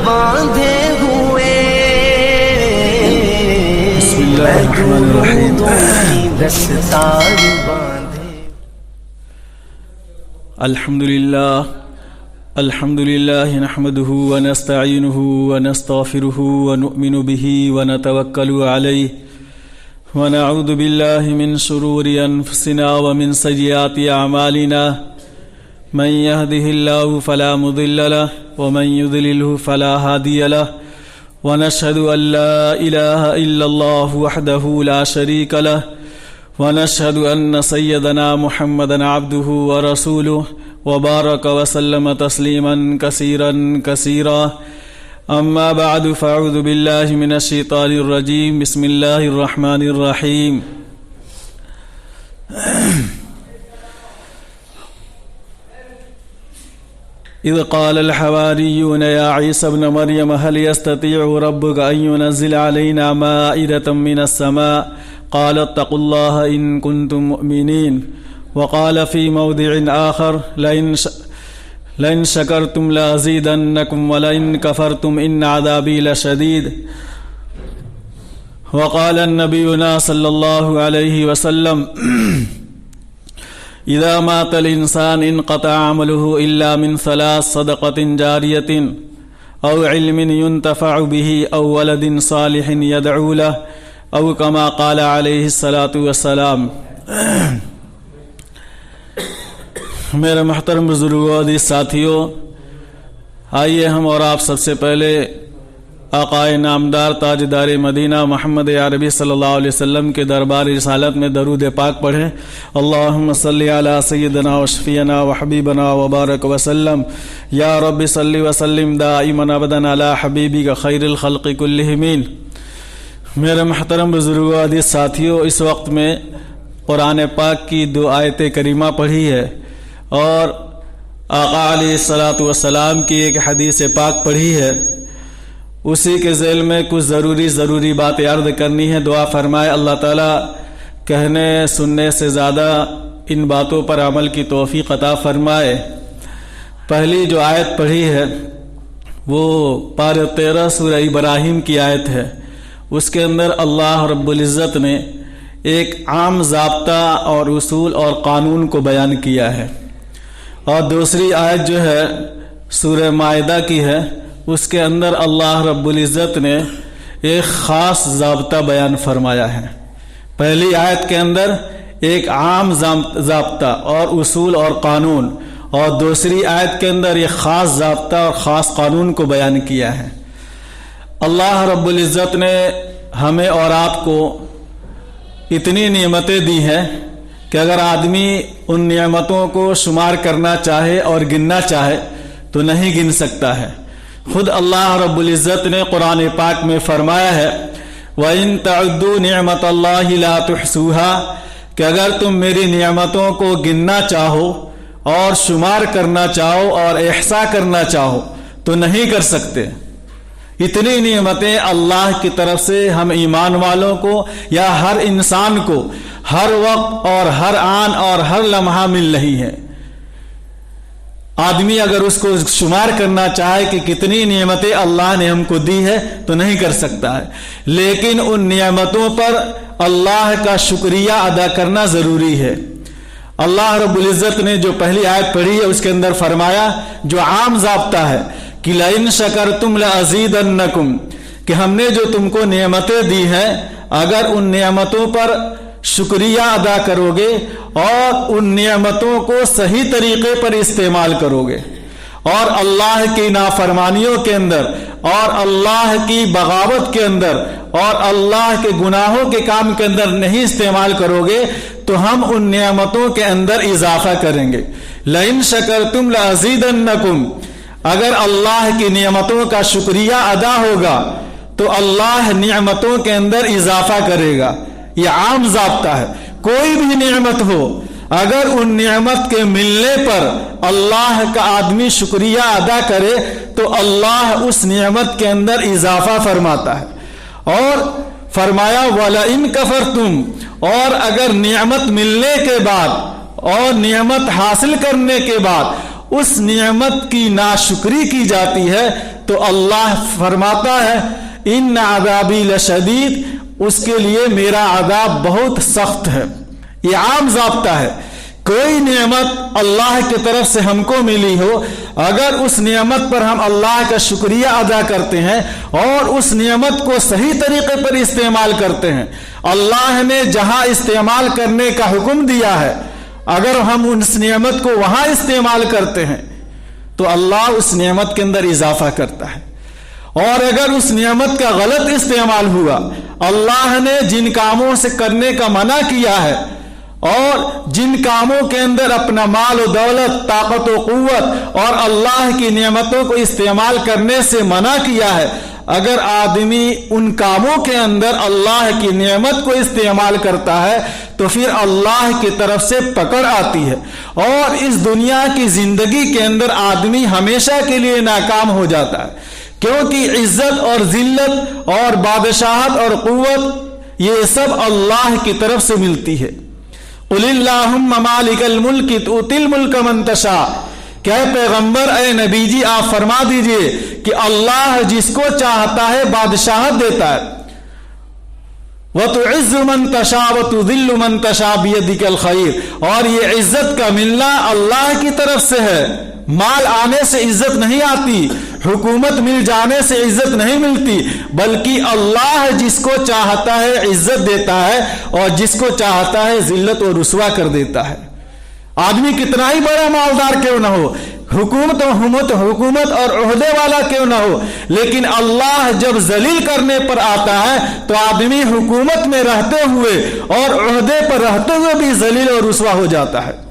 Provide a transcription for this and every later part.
باندھے ہوئے بسم اللہ الرحمن الرحیم دستار باندھے. الحمد للہ نحمده ونستعینه ونستغفره ونؤمن به ونتوکل علیہ ونعوذ باللہ من شرور انفسنا ومن سیئات اعمالنا من يهده الله فلا مضل له ومن يضلله فلا هادي له ونشهد أن لا إله إلا الله وحده لا شريك له ونشهد أن سيدنا محمدا عبده ورسوله وبارك وسلم تسليما كثيرا كثيرا أما بعد فأعوذ بالله من الشيطان الرجيم بسم الله الرحمن الرحيم إذ قال الحواريون يا عيسى ابن مريم هل يستطيع ربك أن ينزل علينا مائدة من السماء قال اتقوا الله إن كنتم مؤمنين وقال في موضع آخر لئن شكرتم لأزيدنكم ولئن كفرتم إن عذابي لشديد وقال النبينا صلى الله عليه وسلم إذا مات الإنسان انقطع عمله إلا من ثلاث صدقة جارية أو علم ينتفع به أو ولد صالح يدعو له أو كما قال عليه الصلاة والسلام. میرے محترم بزرگوں اور ساتھیوں، آئیے ہم اور آپ سب سے پہلے آقائے نامدار تاجدار مدینہ محمد عربی صلی اللہ علیہ وسلم کے دربار رسالت میں درود پاک پڑھیں. اللہم صلی علی سیدنا و شفیعنا و حبیبنا و بارک وسلم. یا رب صلی وسلم دائما ابدا علی حبیبک خیر الخلق کلہم. میرے محترم بزرگوں اور ساتھیوں، اس وقت میں قرآن پاک کی 2 آیت کریمہ پڑھی ہے اور آقا علیہ الصلاۃ والسلام کی ایک حدیث پاک پڑھی ہے. اسی کے ذیل میں کچھ ضروری باتیں عرض کرنی ہے. دعا فرمائے اللہ تعالیٰ کہنے سننے سے زیادہ ان باتوں پر عمل کی توفیق عطا فرمائے. پہلی جو آیت پڑھی ہے وہ پارہ 13 سورہ ابراہیم کی آیت ہے. اس کے اندر اللہ رب العزت نے ایک عام ضابطہ اور اصول اور قانون کو بیان کیا ہے. اور دوسری آیت جو ہے سورہ مائدہ کی ہے، اس کے اندر اللہ رب العزت نے ایک خاص ضابطہ بیان فرمایا ہے. پہلی آیت کے اندر ایک عام ضابطہ اور اصول اور قانون، اور دوسری آیت کے اندر ایک خاص ضابطہ اور خاص قانون کو بیان کیا ہے. اللہ رب العزت نے ہمیں اور آپ کو اتنی نعمتیں دی ہیں کہ اگر آدمی ان نعمتوں کو شمار کرنا چاہے اور گننا چاہے تو نہیں گن سکتا ہے. خود اللہ رب العزت نے قرآن پاک میں فرمایا ہے وَإِن تَعُدُّوا نِعْمَةَ اللَّهِ لَا تُحْصُوهَا، کہ اگر تم میری نعمتوں کو گننا چاہو اور شمار کرنا چاہو اور احصاء کرنا چاہو تو نہیں کر سکتے. اتنی نعمتیں اللہ کی طرف سے ہم ایمان والوں کو یا ہر انسان کو ہر وقت اور ہر آن اور ہر لمحہ مل رہی ہیں. آدمی اگر اس کو شمار کرنا چاہے کہ کتنی نعمتیں اللہ نے ہم کو دی ہے تو نہیں کر سکتا ہے. لیکن ان نعمتوں پر اللہ کا شکریہ ادا کرنا ضروری ہے. اللہ رب العزت نے جو پہلی آیت پڑھی ہے اس کے اندر فرمایا، جو عام ضابطہ ہے کہ لَإِن شَكَرْتُمْ لَأَزِيدَنَّكُمْ، کہ ہم نے جو تم کو نعمتیں دی ہیں اگر ان نعمتوں پر شکریہ ادا کرو گے اور ان نعمتوں کو صحیح طریقے پر استعمال کرو گے اور اللہ کی نافرمانیوں کے اندر اور اللہ کی بغاوت کے اندر اور اللہ کے گناہوں کے کام کے اندر نہیں استعمال کرو گے تو ہم ان نعمتوں کے اندر اضافہ کریں گے. لَإِن شَكَرْتُمْ لَأَزِيدَنَّكُمْ، اگر اللہ کی نعمتوں کا شکریہ ادا ہوگا تو اللہ نعمتوں کے اندر اضافہ کرے گا. یہ عام ضابطہ ہے. کوئی بھی نعمت ہو اگر ان نعمت کے ملنے پر اللہ کا آدمی شکریہ ادا کرے تو اللہ اس نعمت کے اندر اضافہ فرماتا ہے. اور فرمایا وَلَئِن كَفَرْتُمْ، اور اگر نعمت ملنے کے بعد اور نعمت حاصل کرنے کے بعد اس نعمت کی ناشکری کی جاتی ہے تو اللہ فرماتا ہے ان عذابی لشدید، اس کے لیے میرا عذاب بہت سخت ہے۔ یہ عام ضابطہ ہے، کوئی نعمت اللہ کی طرف سے ہم کو ملی ہو، اگر اس نعمت پر ہم اللہ کا شکریہ ادا کرتے ہیں اور اس نعمت کو صحیح طریقے پر استعمال کرتے ہیں، اللہ نے جہاں استعمال کرنے کا حکم دیا ہے اگر ہم اس نعمت کو وہاں استعمال کرتے ہیں تو اللہ اس نعمت کے اندر اضافہ کرتا ہے، اور اگر اس نعمت کا غلط استعمال ہوا، اللہ نے جن کاموں سے کرنے کا منع کیا ہے اور جن کاموں کے اندر اپنا مال و دولت، طاقت و قوت اور اللہ کی نعمتوں کو استعمال کرنے سے منع کیا ہے، اگر آدمی ان کاموں کے اندر اللہ کی نعمت کو استعمال کرتا ہے تو پھر اللہ کی طرف سے پکڑ آتی ہے، اور اس دنیا کی زندگی کے اندر آدمی ہمیشہ کے لیے ناکام ہو جاتا ہے، کیونکہ عزت اور ذلت اور بادشاہت اور قوت یہ سب اللہ کی طرف سے ملتی ہے۔ قل اللہم مالک الملک تؤتی الملک من تشاء، کہ پیغمبر اے نبی جی آپ فرما دیجئے کہ اللہ جس کو چاہتا ہے بادشاہت دیتا ہے، وَتُعِزُّ مَن تَشَاءُ وَتُذِلُّ مَن تَشَاءُ بِيَدِكَ الْخَيْرُ، اور یہ عزت کا ملنا اللہ کی طرف سے ہے، مال آنے سے عزت نہیں آتی، حکومت مل جانے سے عزت نہیں ملتی، بلکہ اللہ جس کو چاہتا ہے عزت دیتا ہے اور جس کو چاہتا ہے ذلت و رسوا کر دیتا ہے۔ آدمی کتنا ہی بڑا مالدار کیوں نہ ہو، حکومت اور عہدے والا کیوں نہ ہو، لیکن اللہ جب ذلیل کرنے پر آتا ہے تو آدمی حکومت میں رہتے ہوئے اور عہدے پر رہتے ہوئے بھی ذلیل اور رسوا ہو جاتا ہے۔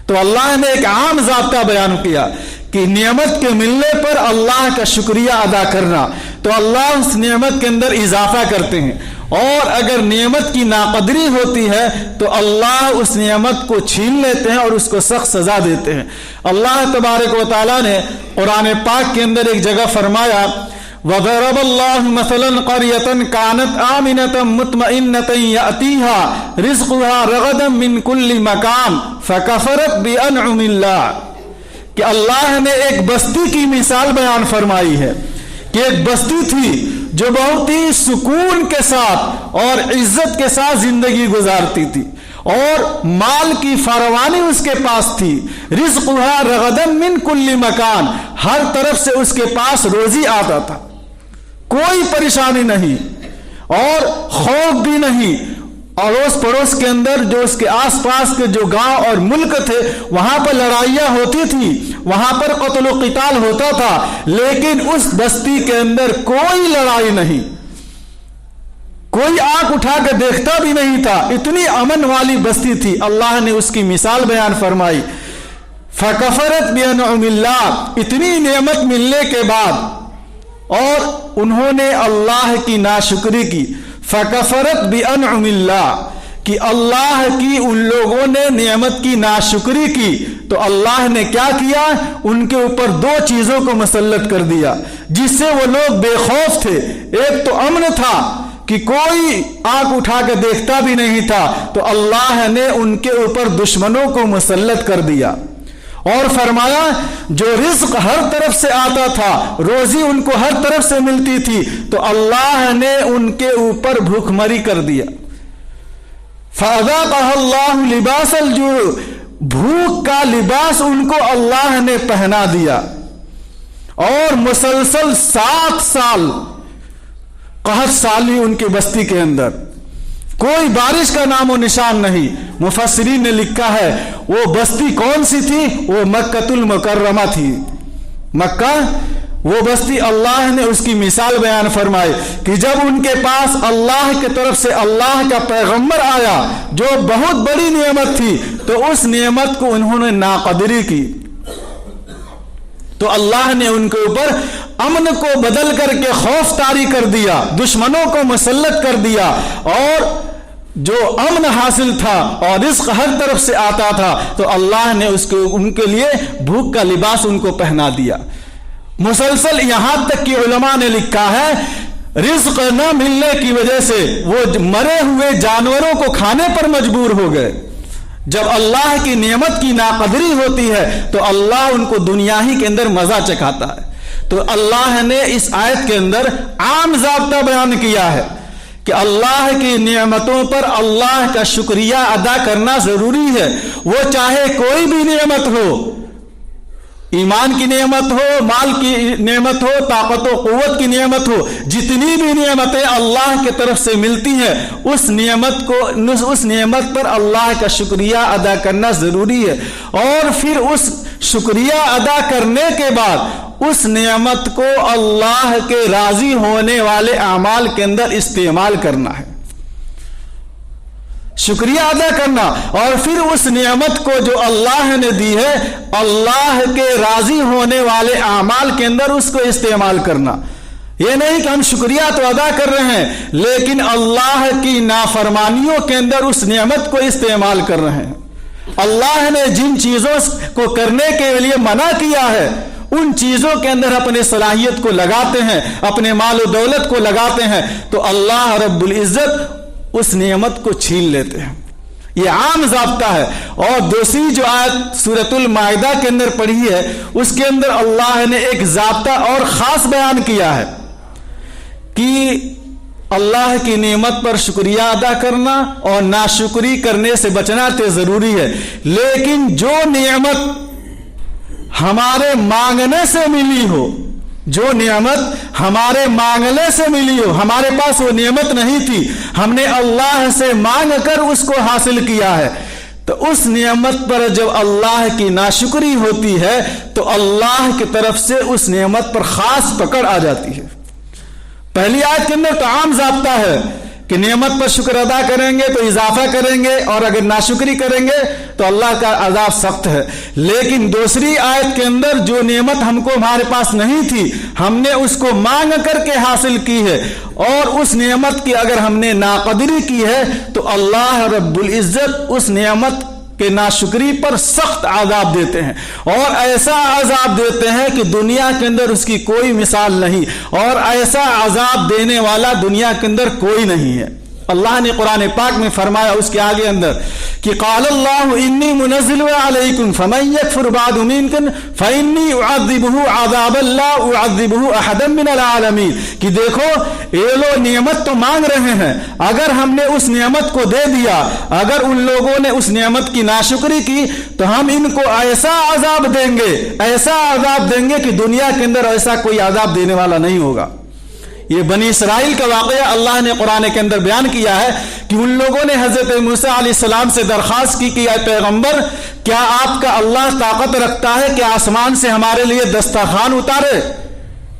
تو اللہ نے ایک عام ضابطہ بیان کیا کہ نعمت کے ملنے پر اللہ کا شکریہ ادا کرنا، تو اللہ اس نعمت کے اندر اضافہ کرتے ہیں، اور اگر نعمت کی ناقدری ہوتی ہے تو اللہ اس نعمت کو چھین لیتے ہیں اور اس کو سخت سزا دیتے ہیں۔ اللہ تبارک و تعالیٰ نے قرآن پاک کے اندر ایک جگہ فرمایا وَضَرَبَ اللَّهُ مَثَلًا قَرْيَةً كَانَتْ آمِنَةً مُطْمَئِنَّةً يَأْتِيهَا رِزْقُهَا رَغَدًا مِنْ كُلِّ مَكَانٍ فَكَفَرَتْ بِأَنْعُمِ اللَّهِ، کہ اللہ نے ایک بستی کی مثال بیان فرمائی ہے کہ ایک بستی تھی جو بہت ہی سکون کے ساتھ اور عزت کے ساتھ زندگی گزارتی تھی، اور مال کی فراوانی اس کے پاس تھی، رزقها رغدا من کل مکان، ہر طرف سے اس کے پاس روزی آتا تھا، کوئی پریشانی نہیں اور خوف بھی نہیں۔ اڑوس پڑوس کے اندر جو اس کے آس پاس کے جو گاؤں اور ملک تھے وہاں پر لڑائیاں ہوتی تھی، وہاں پر قتل و قتال ہوتا تھا، لیکن اس بستی کے اندر کوئی لڑائی نہیں، کوئی آنکھ اٹھا کے دیکھتا بھی نہیں تھا، اتنی امن والی بستی تھی۔ اللہ نے اس کی مثال بیان فرمائی فَكَفَرَتْ بِأَنْعُمِ اللَّهِ، اتنی نعمت ملنے کے بعد اور انہوں نے اللہ کی ناشکری کی، فَكَفَرَتْ بِأَنْعُمِ اللَّهِ، کہ اللہ کی ان لوگوں نے نعمت کی ناشکری کی تو اللہ نے کیا کیا، ان کے اوپر دو چیزوں کو مسلط کر دیا جس سے وہ لوگ بے خوف تھے۔ ایک تو امن تھا کہ کوئی آنکھ اٹھا کے دیکھتا بھی نہیں تھا، تو اللہ نے ان کے اوپر دشمنوں کو مسلط کر دیا، اور فرمایا جو رزق ہر طرف سے آتا تھا، روزی ان کو ہر طرف سے ملتی تھی، تو اللہ نے ان کے اوپر بھوک مری کر دیا۔ فَأَذَاقَهَا اللَّهُ لِبَاسَ الْجُوعِ، بھوک کا لباس ان کو اللہ نے پہنا دیا، اور مسلسل 7 سال قحط سالی ان کی بستی کے اندر، کوئی بارش کا نام و نشان نہیں۔ مفسرین نے لکھا ہے وہ بستی کون سی تھی، وہ مکہ المکرمہ تھی، مکہ وہ بستی۔ اللہ نے اس کی مثال بیان فرمائی کہ جب ان کے پاس اللہ کی طرف سے اللہ کا پیغمبر آیا جو بہت بڑی نعمت تھی، تو اس نعمت کو انہوں نے ناقدری کی، تو اللہ نے ان کے اوپر امن کو بدل کر کے خوف طاری کر دیا، دشمنوں کو مسلط کر دیا، اور جو امن حاصل تھا اور رزق ہر طرف سے آتا تھا تو اللہ نے ان کے لیے بھوک کا لباس ان کو پہنا دیا۔ مسلسل یہاں تک کہ علماء نے لکھا ہے رزق نہ ملنے کی وجہ سے وہ مرے ہوئے جانوروں کو کھانے پر مجبور ہو گئے، جب اللہ کی نعمت کی ناقدری ہوتی ہے تو اللہ ان کو دنیا ہی کے اندر مزہ چکھاتا ہے. تو اللہ نے اس آیت کے اندر عام ضابطہ بیان کیا ہے کہ اللہ کی نعمتوں پر اللہ کا شکریہ ادا کرنا ضروری ہے. وہ چاہے کوئی بھی نعمت ہو، ایمان کی نعمت ہو، مال کی نعمت ہو، طاقت و قوت کی نعمت ہو، جتنی بھی نعمتیں اللہ کی طرف سے ملتی ہیں اس نعمت پر اللہ کا شکریہ ادا کرنا ضروری ہے. اور پھر اس شکریہ ادا کرنے کے بعد اس نعمت کو اللہ کے راضی ہونے والے اعمال کے اندر استعمال کرنا ہے، شکریہ ادا کرنا. اور پھر اس نعمت کو جو اللہ نے دی ہے اللہ کے راضی ہونے والے اعمال کے اندر اس کو استعمال کرنا. یہ نہیں کہ ہم شکریہ تو ادا کر رہے ہیں لیکن اللہ کی نافرمانیوں کے اندر اس نعمت کو استعمال کر رہے ہیں. اللہ نے جن چیزوں کو کرنے کے لیے منع کیا ہے ان چیزوں کے اندر اپنے صلاحیت کو لگاتے ہیں، اپنے مال و دولت کو لگاتے ہیں تو اللہ رب العزت اس نعمت کو چھین لیتے ہیں. یہ عام ضابطہ ہے. اور دوسری جو آیت سورۃ المائدہ کے اندر پڑھی ہے اس کے اندر اللہ نے ایک ضابطہ اور خاص بیان کیا ہے کہ اللہ کی نعمت پر شکریہ ادا کرنا اور ناشکری کرنے سے بچنا تو ضروری ہے، لیکن جو نعمت ہمارے مانگنے سے ملی ہو، جو نعمت ہمارے مانگنے سے ملی ہو، ہمارے پاس وہ نعمت نہیں تھی، ہم نے اللہ سے مانگ کر اس کو حاصل کیا ہے، تو اس نعمت پر جب اللہ کی ناشکری ہوتی ہے تو اللہ کی طرف سے اس نعمت پر خاص پکڑ آ جاتی ہے. پہلی آیت کے اندر تو عام ضابطہ ہے کہ نعمت پر شکر ادا کریں گے تو اضافہ کریں گے اور اگر ناشکری کریں گے تو اللہ کا عذاب سخت ہے. لیکن دوسری آیت کے اندر جو نعمت ہم کو ہمارے پاس نہیں تھی ہم نے اس کو مانگ کر کے حاصل کی ہے اور اس نعمت کی اگر ہم نے ناقدری کی ہے تو اللہ رب العزت اس نعمت کہ ناشکری پر سخت عذاب دیتے ہیں اور ایسا عذاب دیتے ہیں کہ دنیا کے اندر اس کی کوئی مثال نہیں اور ایسا عذاب دینے والا دنیا کے اندر کوئی نہیں ہے. اللہ نے قرآن پاک میں فرمایا اس کے آگے اندر کہ قال اللہ انی منزل علیکم فمن یکفر بعد منکم فانی اعذبہ عذابا لا اعذبہ احدا من العالمین. کہ دیکھو یہ لوگ نعمت تو مانگ رہے ہیں، اگر ہم نے اس نعمت کو دے دیا، اگر ان لوگوں نے اس نعمت کی ناشکری کی تو ہم ان کو ایسا عذاب دیں گے، ایسا عذاب دیں گے کہ دنیا کے اندر ایسا کوئی عذاب دینے والا نہیں ہوگا. یہ بنی اسرائیل کا واقعہ اللہ نے قرآن کے اندر بیان کیا ہے کہ ان لوگوں نے حضرت موسیٰ علیہ السلام سے درخواست کی کہ اے پیغمبر کیا آپ کا اللہ طاقت رکھتا ہے کہ آسمان سے ہمارے لیے دسترخوان اتارے،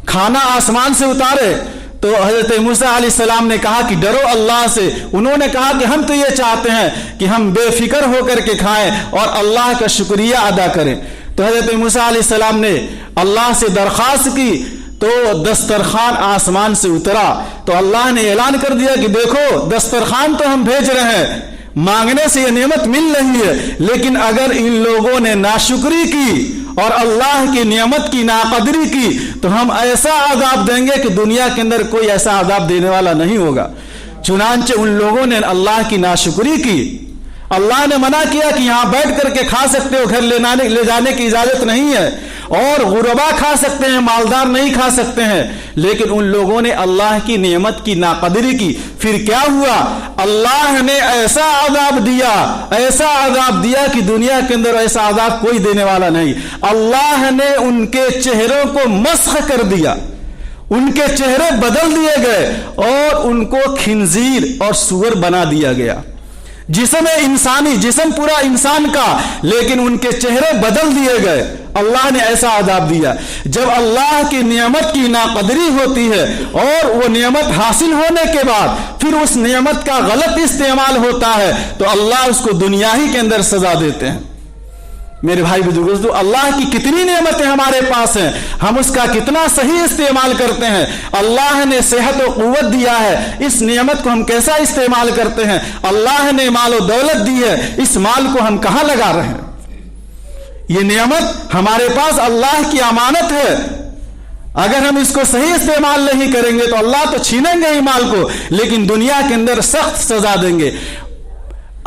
کھانا آسمان سے اتارے؟ تو حضرت موسیٰ علیہ السلام نے کہا کہ ڈرو اللہ سے. انہوں نے کہا کہ ہم تو یہ چاہتے ہیں کہ ہم بے فکر ہو کر کے کھائیں اور اللہ کا شکریہ ادا کریں. تو حضرت موسیٰ علیہ السلام نے اللہ سے درخواست کی تو دسترخوان آسمان سے اترا. تو اللہ نے اعلان کر دیا کہ دیکھو دسترخوان تو ہم بھیج رہے ہیں، مانگنے سے یہ نعمت مل رہی ہے، لیکن اگر ان لوگوں نے ناشکری کی اور اللہ کی نعمت کی ناقدری کی تو ہم ایسا عذاب دیں گے کہ دنیا کے اندر کوئی ایسا عذاب دینے والا نہیں ہوگا. چنانچہ ان لوگوں نے اللہ کی ناشکری کی. اللہ نے منع کیا کہ یہاں بیٹھ کر کے کھا سکتے ہو، گھر لے جانے کی اجازت نہیں ہے، اور غربا کھا سکتے ہیں، مالدار نہیں کھا سکتے ہیں. لیکن ان لوگوں نے اللہ کی نعمت کی ناقدری کی. پھر کیا ہوا؟ اللہ نے ایسا عذاب دیا، ایسا عذاب دیا کہ دنیا کے اندر ایسا عذاب کوئی دینے والا نہیں. اللہ نے ان کے چہروں کو مسخ کر دیا، ان کے چہرے بدل دیے گئے اور ان کو خنزیر اور سور بنا دیا گیا. جسم انسانی، جسم پورا انسان کا، لیکن ان کے چہرے بدل دیے گئے. اللہ نے ایسا عذاب دیا. جب اللہ کی نعمت کی ناقدری ہوتی ہے اور وہ نعمت حاصل ہونے کے بعد پھر اس نعمت کا غلط استعمال ہوتا ہے تو اللہ اس کو دنیا ہی کے اندر سزا دیتے ہیں. میرے بھائی بزرگوں، اللہ کی کتنی نعمتیں ہمارے پاس ہیں، ہم اس کا کتنا صحیح استعمال کرتے ہیں. اللہ نے صحت و قوت دیا ہے، اس نعمت کو ہم کیسا استعمال کرتے ہیں. اللہ نے مال و دولت دی ہے، اس مال کو ہم کہاں لگا رہے ہیں. یہ نعمت ہمارے پاس اللہ کی امانت ہے، اگر ہم اس کو صحیح استعمال نہیں کریں گے تو اللہ تو چھینیں گے ہی مال کو، لیکن دنیا کے اندر سخت سزا دیں گے.